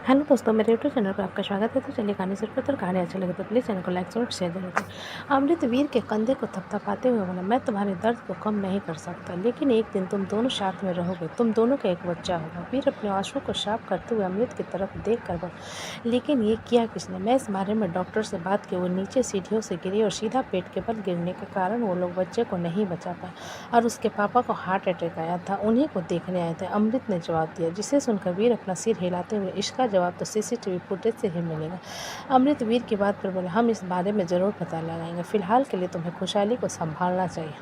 Hello दोस्तों, मेरे YouTube channel पर आपका स्वागत है। तो चलिए कहानी शुरू करते हैं। कहानी अच्छी लगे तो प्लीज़ चैनल को लाइक और शेयर जरूर करें। अमृत वीर के कंधे को थपथपाते हुए बोला, मैं तुम्हारे दर्द को कम नहीं कर सकता, लेकिन एक दिन तुम दोनों साथ में रहोगे, तुम दोनों का एक बच्चा होगा। वीर अपने आंसुओं को साफ करते हुए अमृत की तरफ देख कर बोला, लेकिन ये किया किसने? मैं इस बारे में डॉक्टर से बात की। वो नीचे सीढ़ियों से गिरी और सीधा पेट के बल गिरने के कारण वो लोग बच्चे को नहीं बचा पाए और उसके पापा को हार्ट अटैक आया था। उन्हीं को देखने आए थे, अमृत ने जवाब दिया, जिसे सुनकर वीर अपना सिर हिलाते हुए, इसका जवाब तो सीसीटीवी फुटेज से ही मिलेगा। अमृत वीर की बात पर बोले, हम इस बारे में ज़रूर पता लगाएंगे, फिलहाल के लिए तुम्हें खुशहाली को संभालना चाहिए।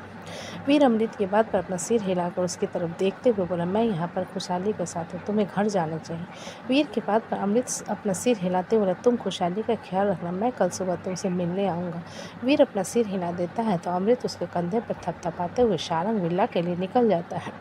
वीर अमृत की बात पर अपना सिर हिलाकर उसकी तरफ देखते हुए बोला, मैं यहाँ पर खुशहाली के साथ हूँ, तुम्हें घर जाना चाहिए। वीर की बात पर अमृत अपना सिर हिलाते बोला, तुम खुशहाली का ख्याल रखना, मैं कल सुबह तुमसे मिलने आऊँगा। वीर अपना सिर हिला देता है तो अमृत उसके कंधे पर थपथपाते हुए सारंग विला के लिए निकल जाता है।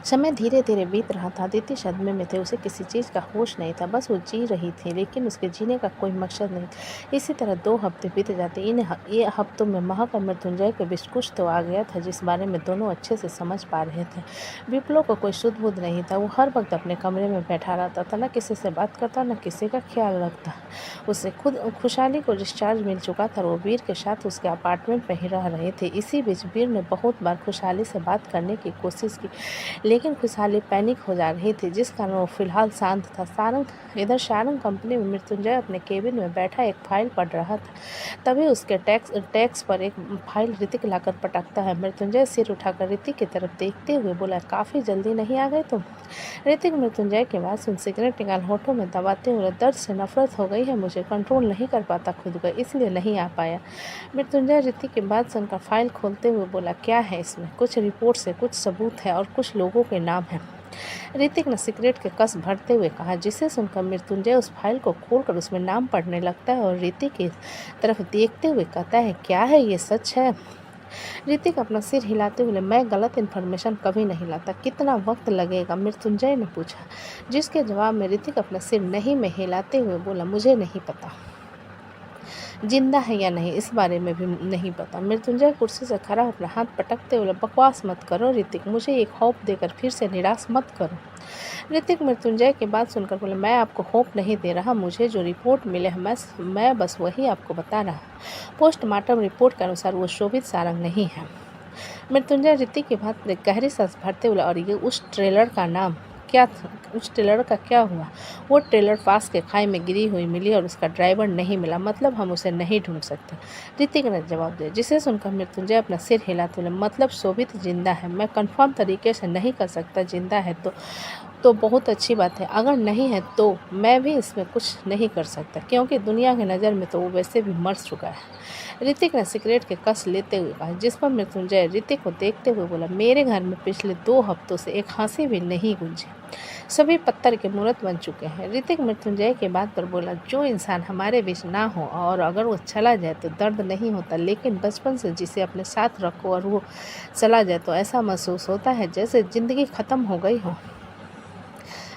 समय धीरे धीरे बीत रहा था। अदिति सदमे में थे, उसे किसी चीज़ का होश नहीं था, बस वो जी रही थी, लेकिन उसके जीने का कोई मकसद नहीं। इसी तरह 2 हफ्ते बीत जाते। ये हफ्तों में महक और मृत्युंजय के बीच कुछ तो आ गया था, जिस बारे में दोनों अच्छे से समझ पा रहे थे। विप्लो को कोई सुध बुध नहीं था, वो हर वक्त अपने कमरे में बैठा रहता था, न किसी से बात करता, न किसी का ख्याल रखता। उसे खुद खुशहाली को डिस्चार्ज मिल चुका था और वो वीर के साथ उसके अपार्टमेंट में ही रह रहे थे। इसी बीच वीर ने बहुत बार खुशहाली से बात करने की कोशिश की, लेकिन खुशहाली पैनिक हो जा रही थी, जिस कारण वो फिलहाल शांत था। सारंग कंपनी में मृत्युंजय अपने केबिन में बैठा एक फाइल पढ़ रहा था। तभी उसके टैक्स पर एक फाइल ऋतिक लाकर पटकता है। मृत्युंजय सिर उठाकर ऋतिक की तरफ देखते हुए बोला, काफ़ी जल्दी नहीं आ गए तुम? ऋतिक मृत्युंजय की बात सुन सिगरेट निकाल होठों में दबाते हुए, दर्द से नफरत हो गई है मुझे, कंट्रोल नहीं कर पाता खुद को, इसलिए नहीं आ पाया। मृत्युंजय ऋतिक की बात सुनकर फाइल खोलते हुए बोला, क्या है इसमें? कुछ रिपोर्ट से कुछ सबूत है और कुछ लोगों के नाम हैं। ऋतिक ने सिगरेट के कस भरते हुए कहा, जिसे सुनकर मृत्युंजय उस फाइल को खोलकर उसमें नाम पढ़ने लगता है और ऋतिक की तरफ देखते हुए कहता है, क्या है ये, सच है? ऋतिक अपना सिर हिलाते हुए, मैं गलत इन्फॉर्मेशन कभी नहीं लाता, कितना वक्त लगेगा? मृत्युंजय ने पूछा, जिसके जवाब में ऋतिक अपना सिर नहीं में हिलाते हुए बोला, मुझे नहीं पता, जिंदा है या नहीं इस बारे में भी नहीं पता। मृत्युंजय कुर्सी से खड़ा अपना हाथ पटकते हुए, बकवास मत करो ऋतिक, मुझे एक होप देकर फिर से निराश मत करो। ऋतिक मृत्युंजय की बात सुनकर बोले, मैं आपको होप नहीं दे रहा, मुझे जो रिपोर्ट मिले हैं मैं बस वही आपको बता रहा। पोस्टमार्टम रिपोर्ट के अनुसार वो शोभित सारंग नहीं है। मृत्युंजय ऋतिक की बात पर गहरी सांस भरते हुए, और ये उस ट्रेलर का नाम क्या था? उस ट्रेलर का क्या हुआ? वो ट्रेलर पास के खाई में गिरी हुई मिली और उसका ड्राइवर नहीं मिला, मतलब हम उसे नहीं ढूंढ सकते, ऋतिक ने जवाब दिया, जिसे सुनकर मृत्युंजय अपना सिर हिलाते हुए, मतलब शोभित जिंदा है? मैं कंफर्म तरीके से नहीं कर सकता, जिंदा है तो बहुत अच्छी बात है, अगर नहीं है तो मैं भी इसमें कुछ नहीं कर सकता, क्योंकि दुनिया की नज़र में तो वो वैसे भी मर चुका है। ऋतिक ने सिगरेट के कस लेते हुए कहा, जिस पर मृत्युंजय ऋतिक को देखते हुए बोला, मेरे घर में पिछले 2 हफ्तों से एक हंसी भी नहीं गूंजी, सभी पत्थर के मूर्त बन चुके हैं। ऋतिक मृत्युंजय के बात पर बोला, जो इंसान हमारे बीच ना हो और अगर वो चला जाए तो दर्द नहीं होता, लेकिन बचपन से जिसे अपने साथ रखो और वो चला जाए तो ऐसा महसूस होता है जैसे ज़िंदगी ख़त्म हो गई हो।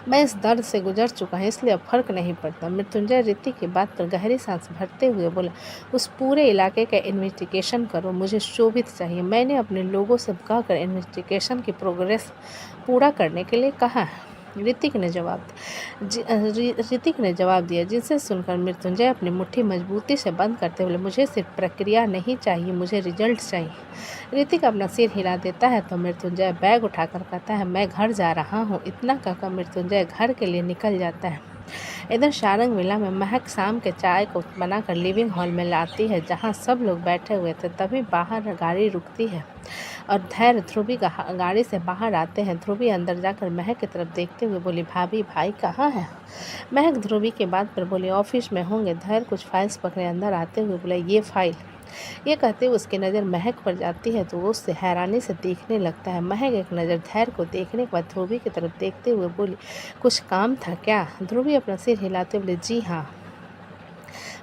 मैं इस दर्द से गुजर चुका है, इसलिए अब फर्क नहीं पड़ता। मृत्युंजय ऋतिक की बात पर गहरी सांस भरते हुए बोला, उस पूरे इलाके का इन्वेस्टिगेशन करो, मुझे शोभित चाहिए। मैंने अपने लोगों से कहकर इन्वेस्टिगेशन की प्रोग्रेस पूरा करने के लिए कहा है। ऋतिक ने जवाब दिया, जिसे सुनकर मृत्युंजय अपनी मुट्ठी मजबूती से बंद करते हुए, मुझे सिर्फ प्रक्रिया नहीं चाहिए, मुझे रिजल्ट चाहिए। ऋतिक अपना सिर हिला देता है तो मृत्युंजय बैग उठाकर कहता है, मैं घर जा रहा हूँ। इतना कहकर मृत्युंजय घर के लिए निकल जाता है। इधर सारंग विला में महक शाम के चाय को बनाकर लिविंग हॉल में लाती है, जहाँ सब लोग बैठे हुए थे। तभी बाहर गाड़ी रुकती है और धैर्य ध्रुवी गाड़ी से बाहर आते हैं। ध्रुवी अंदर जाकर महक की तरफ देखते हुए बोली, भाभी भाई कहाँ है? महक ध्रुवी के बात पर बोली, ऑफिस में होंगे। धैर्य कुछ फाइल्स पकड़े अंदर आते हुए बोला, ये फाइल। ये कहते हुए उसकी नज़र महक पर जाती है तो वो उससे हैरानी से देखने लगता है। महक एक नज़र धैर्य को देखने के बाद ध्रुवी की तरफ देखते हुए बोली, कुछ काम था क्या? ध्रुवी अपना सिर हिलाते बोले, जी हाँ,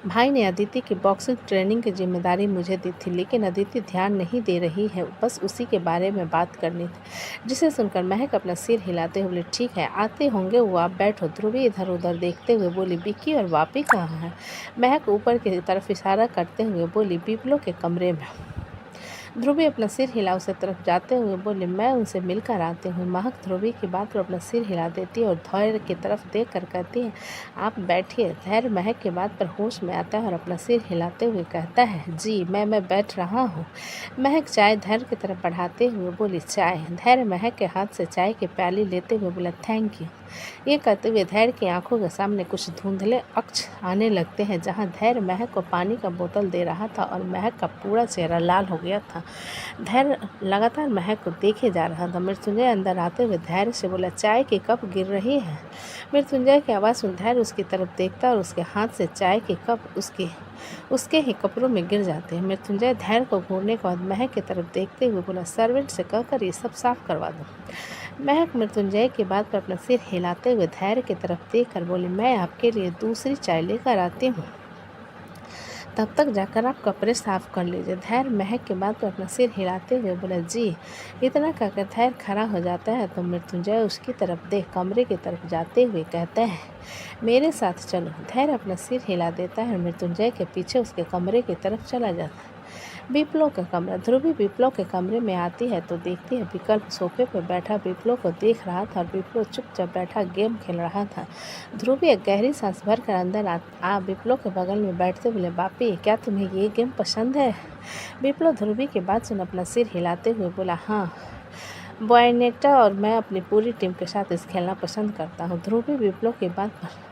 भाई ने अदिति की बॉक्सिंग ट्रेनिंग की जिम्मेदारी मुझे दी थी, लेकिन अदिति ध्यान नहीं दे रही है, बस उसी के बारे में बात करनी थी। जिसे सुनकर महक अपना सिर हिलाते हुए बोली, ठीक है, आते होंगे वो, आप बैठो। ध्रुवी इधर उधर देखते हुए बोली, विक्की और वापी कहाँ है? महक ऊपर की तरफ इशारा करते हुए बोली, बिप्लो के कमरे में। ध्रुवी अपना सिर हिला उसे तरफ जाते हुए बोली, मैं उनसे मिलकर आती हूँ। महक ध्रुवी की बात पर अपना सिर हिला देती है और धैर्य की तरफ देख कर कहती है, आप बैठिए। धैर्य महक की बात पर होश में आता है और अपना सिर हिलाते हुए कहता है, जी मैं बैठ रहा हूँ। महक चाय धैर्य की तरफ बढ़ाते हुए बोली, चाय। धैर्य महक के हाथ से चाय की प्याली लेते हुए बोला, थैंक यू। ये कहते हुए धैर्य की आंखों के सामने कुछ धुंधले अक्ष आने लगते हैं, जहाँ धैर्य महक को पानी का बोतल दे रहा था और महक का पूरा चेहरा लाल हो गया था। धैर्य लगातार महक को देखे जा रहा था। मृत्युंजय अंदर आते हुए धैर्य से बोला, चाय की कप गिर रही है। मृत्युंजय की आवाज़ सुन धैर्य उसकी तरफ देखता और उसके हाथ से चाय के कप उसके ही कपड़ों में गिर जाते हैं। मृत्युंजय धैर्य को घूरने के बाद महक की तरफ देखते हुए बोला, सर्वेंट से कहकर ये सब साफ करवा दो। महक मृत्युंजय की बात पर अपना सिर हिलाते हुए धैर्य की तरफ देखकर बोली, मैं आपके लिए दूसरी चाय लेकर आती हूँ, तब तक जाकर आप कपड़े साफ कर लीजिए। धैर्य महक के बाद पर अपना सिर हिलाते हुए बोला, जी। इतना कहकर धैर्य खड़ा हो जाता है तो मृत्युंजय उसकी तरफ देख कमरे की तरफ जाते हुए कहता है, मेरे साथ चलो। धैर्य अपना सिर हिला देता है और मृत्युंजय के पीछे उसके कमरे की तरफ चला जाता है। विप्लव का कमरा। ध्रुवी विप्लव के कमरे में आती है तो देखती है विकल्प सोफे पर बैठा विप्लव को देख रहा था और विप्लव चुपचाप बैठा गेम खेल रहा था। ध्रुवी एक गहरी सांस भरकर अंदर आ विप्लव के बगल में बैठते बोले, बापी क्या तुम्हें ये गेम पसंद है? विप्लव ध्रुवी की बात सुन अपना सिर हिलाते हुए बोला, हाँ बॉयनेटा और मैं अपनी पूरी टीम के साथ इस खेलना पसंद करता हूँ। ध्रुवी विप्लव की बात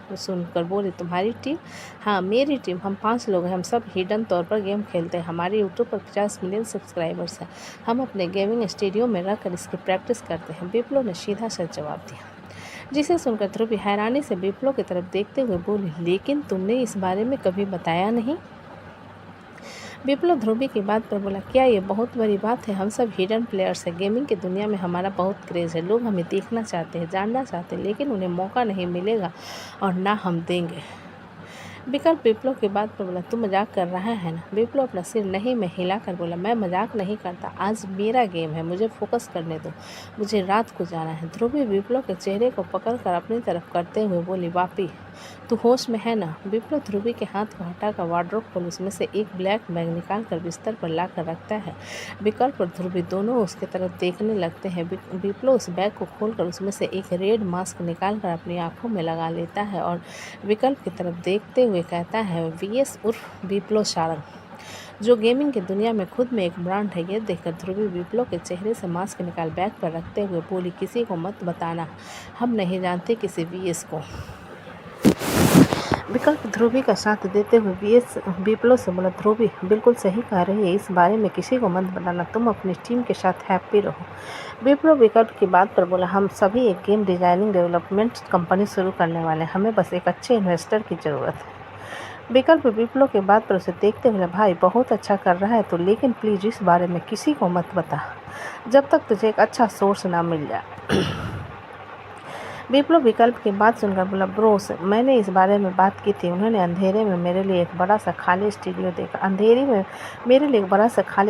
पर सुनकर बोली, तुम्हारी टीम? हाँ मेरी टीम। हम 5 लोग हैं। हम सब हिडन तौर पर गेम खेलते हैं। हमारे यूट्यूब पर 50 मिलियन सब्सक्राइबर्स हैं। हम अपने गेमिंग स्टूडियो में रखकर इसकी प्रैक्टिस करते हैं। विप्लव ने सीधा सा जवाब दिया, जिसे सुनकर ध्रुवी हैरानी से विप्लव की तरफ देखते हुए बोली, लेकिन तुमने इस बारे में कभी बताया नहीं। विप्लव ध्रुवी की बात पर बोला, क्या ये बहुत बड़ी बात है? हम सब हिडन प्लेयर्स हैं। गेमिंग की दुनिया में हमारा बहुत क्रेज़ है। लोग हमें देखना चाहते हैं, जानना चाहते हैं, लेकिन उन्हें मौका नहीं मिलेगा और ना हम देंगे। विकल्प विप्लव की बात पर बोला, तू मजाक कर रहा है ना? विप्लव अपना सिर नहीं में हिलाकर बोला, मैं मजाक नहीं करता। आज मेरा गेम है, मुझे फोकस करने दो। मुझे रात को जाना है। ध्रुवी विप्लव के चेहरे को पकड़कर अपनी तरफ करते हुए बोली, वापी तू होश में है ना? विप्लव ध्रुवी के हाथ को हटाकर वार्डरोब खोल उसमें से एक ब्लैक बैग निकाल कर बिस्तर पर ला कर रखता है। विकल्प और ध्रुवी दोनों उसके तरफ देखने लगते हैं। विप्लव उस बैग को खोलकर उसमें से एक रेड मास्क निकाल कर अपनी आंखों में लगा लेता है और विकल्प की तरफ देखते हुए कहता है, वीएस उर्फ विप्लव सारंग, जो गेमिंग की दुनिया में खुद में एक ब्रांड है। ये देखकर ध्रुवी विप्लव के चेहरे से मास्क निकाल बैग पर रखते हुए बोली, किसी को मत बताना, हम नहीं जानते किसी वीएस को। विकल्प ध्रुवी का साथ देते हुए वीएस विप्लव से बोला, ध्रुवी बिल्कुल सही कह रही है, इस बारे में किसी को मत बताना, तुम अपनी टीम के साथ हैप्पी रहो। विप्लव विकल्प की बात पर बोला, हम सभी एक गेम डिजाइनिंग डेवलपमेंट कंपनी शुरू करने वाले हैं, हमें बस एक अच्छे इन्वेस्टर की ज़रूरत है। विकल्प विप्लव के बाद पर उसे देखते हुए, भाई बहुत अच्छा कर रहा है तो, लेकिन प्लीज़ इस बारे में किसी को मत बता जब तक तुझे एक अच्छा सोर्स ना मिल जाए। विप्लव विकल्प की बात सुनकर बोला, ब्रोस मैंने इस बारे में बात की थी। उन्होंने अंधेरे में मेरे लिए एक बड़ा सा खाली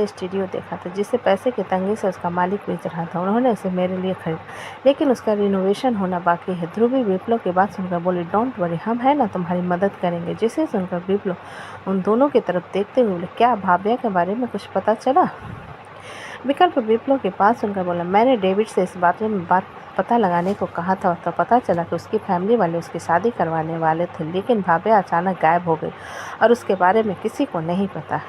स्टूडियो देखा था, जिसे पैसे की तंगी से उसका मालिक बेच रहा था। उन्होंने उसे मेरे लिए खरीदा, लेकिन उसका रिनोवेशन होना बाकी है। ध्रुवी विप्लव की बात सुनकर बोली, डोंट वरी, हम है ना तुम्हारी मदद करेंगे। जिसे सुनकर विप्लव उन दोनों की तरफ देखते हुए बोले, क्या भाव्या के बारे में कुछ पता चला? विकल्प विप्लव के पास सुनकर बोला, मैंने डेविड से इस बारे में पता लगाने को कहा था तो पता चला कि उसकी फैमिली वाले उसकी शादी करवाने वाले थे, लेकिन भाव्या अचानक गायब हो गई और उसके बारे में किसी को नहीं पता।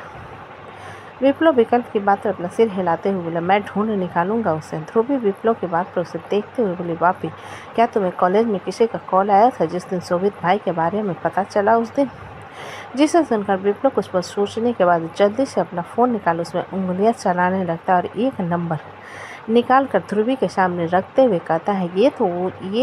विप्लव विकल्प की बात पर अपना सिर हिलाते हुए बोला, मैं ढूंढ निकालूंगा उसे। ध्रुवी विप्लव की बात पर उसे देखते हुए बोली, वापी क्या तुम्हें कॉलेज में किसी का कॉल आया था जिस दिन शोभित भाई के बारे में पता चला उस दिन? जिसे सुनकर विप्लव कुछ पर सोचने के बाद जल्दी से अपना फ़ोन निकाल उसमें उंगलियां चलाने लगता और एक नंबर निकाल कर ध्रुवी के सामने रखते हुए कहता है, ये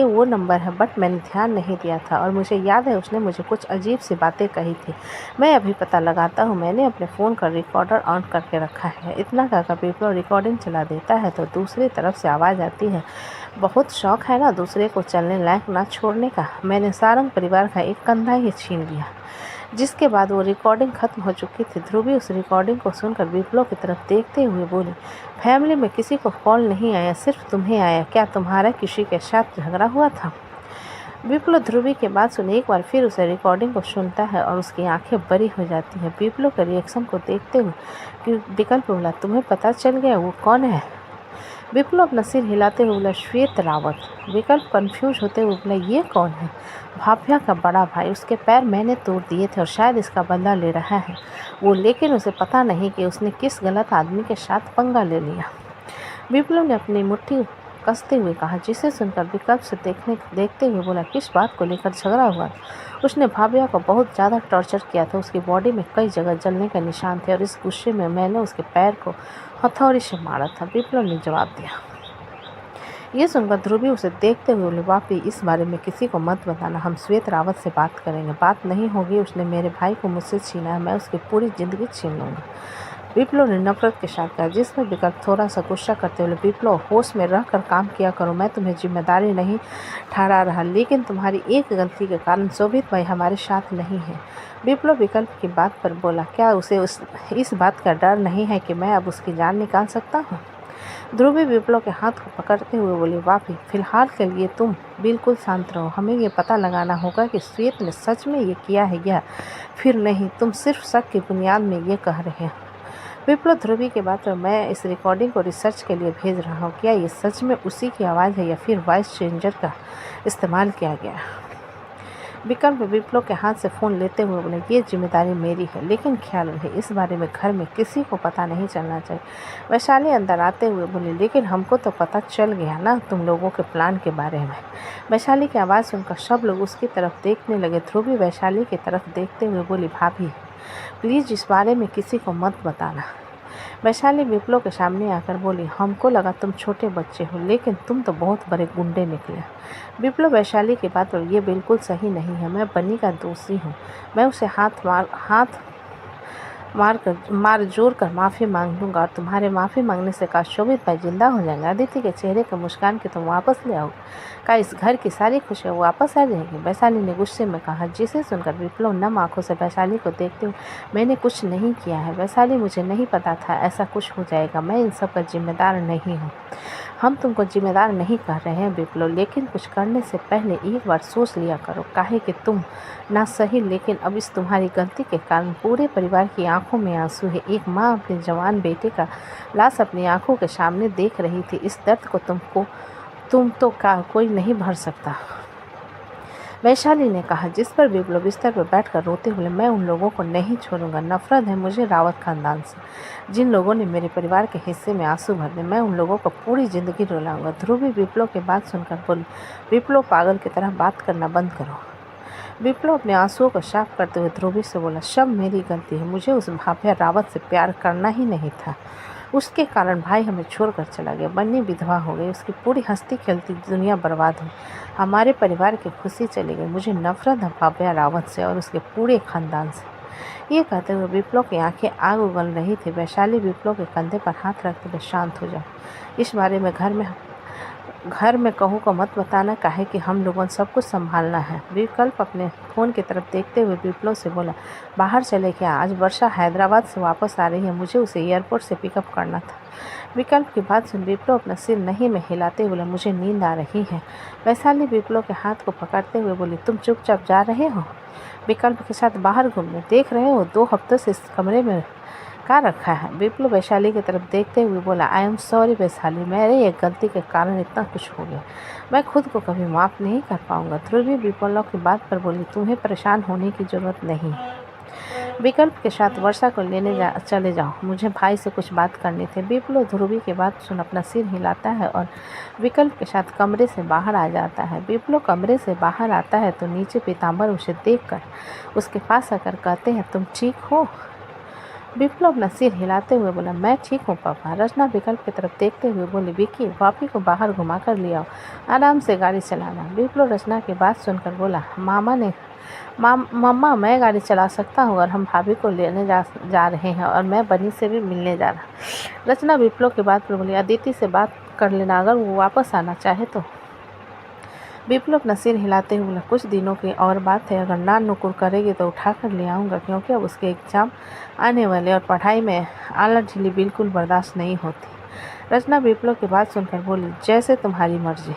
वो नंबर है, बट मैंने ध्यान नहीं दिया था और मुझे याद है उसने मुझे कुछ अजीब सी बातें कही थी। मैं अभी पता लगाता हूँ। मैंने अपने फ़ोन का रिकॉर्डर ऑन करके रखा है। इतना कहकर विप्लव रिकॉर्डिंग चला देता है तो दूसरी तरफ से आवाज़ आती है, बहुत शौक है ना दूसरे को चलने लायक ना छोड़ने का। मैंने सारंग परिवार का एक कंधा ही छीन लिया। जिसके बाद वो रिकॉर्डिंग खत्म हो चुकी थी। ध्रुवी उस रिकॉर्डिंग को सुनकर विप्लव की तरफ देखते हुए बोली, फैमिली में किसी को कॉल नहीं आया, सिर्फ तुम्हें आया। क्या तुम्हारा किसी के साथ झगड़ा हुआ था? विप्लव ध्रुवी की बात सुन एक बार फिर उसे रिकॉर्डिंग को सुनता है और उसकी आंखें बड़ी हो जाती हैं। विप्लव के रिएक्शन को देखते हुए कि विकल्प बोला, तुम्हें पता चल गया वो कौन है? विप्लव अपना सिर हिलाते हुए बोला, श्वेत रावत। विकल्प कंफ्यूज होते हुए बोला, ये कौन है? भाभ्या का बड़ा भाई, उसके पैर मैंने तोड़ दिए थे और शायद इसका बदला ले रहा है वो, लेकिन उसे पता नहीं कि उसने किस गलत आदमी के साथ पंगा ले लिया। विप्लव ने अपनी मुट्ठी कसते हुए कहा, जिसे सुनकर विकल्प से देखते हुए बोला, किस बात को लेकर झगड़ा हुआ? उसने भाभ्या को बहुत ज़्यादा टॉर्चर किया था, उसकी बॉडी में कई जगह जलने के निशान थे और इस गुस्से में मैंने उसके पैर को हथौड़ी से मारा था, विप्लव ने जवाब दिया। ये सुनकर ध्रुवी उसे देखते हुए बोले, वापी इस बारे में किसी को मत बताना, हम श्वेत रावत से बात करेंगे। बात नहीं होगी, उसने मेरे भाई को मुझसे छीना है, मैं उसकी पूरी ज़िंदगी छीन लूँगा। विप्लव ने नफरत के साथ कहा, जिसमें विकल्प थोड़ा सा गुस्सा करते हुए, विप्लव होश में रह कर काम किया करो, मैं तुम्हें जिम्मेदारी नहीं ठहरा रहा, लेकिन तुम्हारी एक गलती के कारण शोभित भाई हमारे साथ नहीं है। विप्लव विकल्प की बात पर बोला, क्या उसे इस बात का डर नहीं है कि मैं अब उसकी जान निकाल सकता हूँ? ध्रुवी विप्लव के हाथ को पकड़ते हुए बोली, वापी फिलहाल के लिए तुम बिल्कुल शांत रहो, हमें ये पता लगाना होगा कि श्वेत ने सच में ये किया है या फिर नहीं, तुम सिर्फ शक की बुनियाद में ये कह रहे हो। विप्लव ध्रुवी के बाद मैं इस रिकॉर्डिंग को रिसर्च के लिए भेज रहा हूँ, क्या ये सच में उसी की आवाज़ है या फिर वॉइस चेंजर का इस्तेमाल किया गया? विकल्प विप्लव के हाथ से फ़ोन लेते हुए बोले, ये जिम्मेदारी मेरी है, लेकिन ख्याल रहे इस बारे में घर में किसी को पता नहीं चलना चाहिए। वैशाली अंदर आते हुए बोली, लेकिन हमको तो पता चल गया ना तुम लोगों के प्लान के बारे में। वैशाली की आवाज़ सुनकर सब लोग उसकी तरफ देखने लगे। ध्रुवी वैशाली की तरफ देखते हुए बोली, भाभी प्लीज़ इस बारे में किसी को मत बताना। वैशाली विप्लव के सामने आकर बोली, हमको लगा तुम छोटे बच्चे हो, लेकिन तुम तो बहुत बड़े गुंडे निकले। विप्लव वैशाली की बात पर, ये बिल्कुल सही नहीं है, मैं बनी का दोषी हूँ, मैं उसे मार जोर कर माफ़ी मांग लूँगा और तुम्हारे माफ़ी मांगने से का शोभित भाई जिंदा हो जाएंगे। अदिति के चेहरे के मुस्कान के तुम वापस ले आओगे, का इस घर की सारी खुशियाँ वापस आ जाएंगी? वैशाली ने गुस्से में कहा, जिसे सुनकर विप्लव नम आंखों से वैशाली को देखते हुए, मैंने कुछ नहीं किया है वैशाली, मुझे नहीं पता था ऐसा कुछ हो जाएगा, मैं इन सब का जिम्मेदार नहीं हूँ। हम तुमको जिम्मेदार नहीं कह रहे हैं विप्लव, लेकिन कुछ करने से पहले एक बार सोच लिया करो, काहे कि तुम ना सही, लेकिन अब इस तुम्हारी गलती के कारण पूरे परिवार की आंखों में आंसू है। एक माँ अपने जवान बेटे का लाश अपनी आंखों के सामने देख रही थी, इस दर्द को तुम तो कोई नहीं भर सकता। वैशाली ने कहा, जिस पर विप्लव बिस्तर पर बैठकर रोते हुए, मैं उन लोगों को नहीं छोड़ूंगा, नफरत है मुझे रावत खानदान से, जिन लोगों ने मेरे परिवार के हिस्से में आंसू भर दिए, मैं उन लोगों को पूरी ज़िंदगी रुलाऊंगा। ध्रुवी विप्लव की बात सुनकर बोली, विप्लव पागल की तरह बात करना बंद करो। विप्लव अपने आंसुओं को साफ करते हुए ध्रुवी से बोला, सब मेरी गलती है, मुझे उस भाभ्या रावत से प्यार करना ही नहीं था, उसके कारण भाई हमें छोड़कर चला गया, बन्नी विधवा हो गई, उसकी पूरी हंसती खेलती दुनिया बर्बाद हुई, हमारे परिवार की खुशी चली गई, मुझे नफरत है भाभ्या रावत से और उसके पूरे खानदान से। ये कहते हुए विप्लव की आंखें आग उगल रही थी। वैशाली विप्लव के कंधे पर हाथ रखते हुए, शांत हो जाओ, इस बारे में घर में कहूँ को मत बताना, काहे कि हम लोगों ने सब कुछ संभालना है। विकल्प अपने फ़ोन की तरफ देखते हुए विप्लव से बोला, बाहर चले क्या? आज वर्षा हैदराबाद से वापस आ रही है, मुझे उसे एयरपोर्ट से पिकअप करना था। विकल्प की बात सुन विप्लव अपना सिर नहीं में हिलाते बोला, मुझे नींद आ रही है। वैशाली विप्लव के हाथ को पकड़ते हुए बोली, तुम चुपचाप जा रहे हो विकल्प के साथ बाहर घूमने? देख रहे हो 2 हफ्तों से इस कमरे में का रखा है? विप्लव वैशाली की तरफ देखते हुए बोला, आई एम सॉरी वैशाली, मेरे एक गलती के कारण इतना कुछ हो गया, मैं खुद को कभी माफ़ नहीं कर पाऊंगा। ध्रुवी विप्लव की बात पर बोली, तुम्हें परेशान होने की ज़रूरत नहीं, विकल्प के साथ वर्षा को लेने चले जाओ, मुझे भाई से कुछ बात करनी थी। विप्लव ध्रुवी की बात सुन अपना सिर हिलाता है और विकल्प के साथ कमरे से बाहर आ जाता है। विप्लव कमरे से बाहर आता है तो नीचे पीताम्बर उसे देखकर उसके पास आकर कहते हैं, तुम ठीक हो? विप्लव अपना सिर हिलाते हुए बोला, मैं ठीक हूँ पापा। रचना विकल्प की तरफ देखते हुए बोली, विक्की वापी को बाहर घुमा कर ले आओ, आराम से गाड़ी चलाना। विप्लव रचना की बात सुनकर बोला, मम्मा मैं गाड़ी चला सकता हूँ और हम भाभी को लेने जा रहे हैं और मैं बनी से भी मिलने जा रहा। रचना विप्लव की बात पर बोली, अदिति से बात कर लेना अगर वो वापस आना चाहे तो। विप्लव अपना सिर हिलाते हुए बोला, कुछ दिनों की और बात है, अगर ना नुकुर करेगी तो उठा कर ले आऊँगा, क्योंकि अब उसके एग्ज़ाम आने वाले और पढ़ाई में आला ढीली बिल्कुल बर्दाश्त नहीं होती। रचना विप्लव की बात सुनकर बोली, जैसे तुम्हारी मर्जी।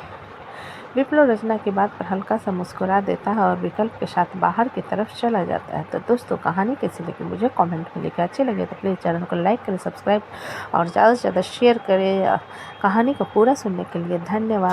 विप्लव रचना की बात पर हल्का सा मुस्कुरा देता है और विकल्प के साथ बाहर की तरफ चला जाता है। तो दोस्तों कहानी कैसी लगी मुझे कमेंट में लिखें। अच्छी लगे तो प्लीज़ चैनल को लाइक करें, सब्सक्राइब और ज़्यादा से ज़्यादा शेयर करें। कहानी को पूरा सुनने के लिए धन्यवाद।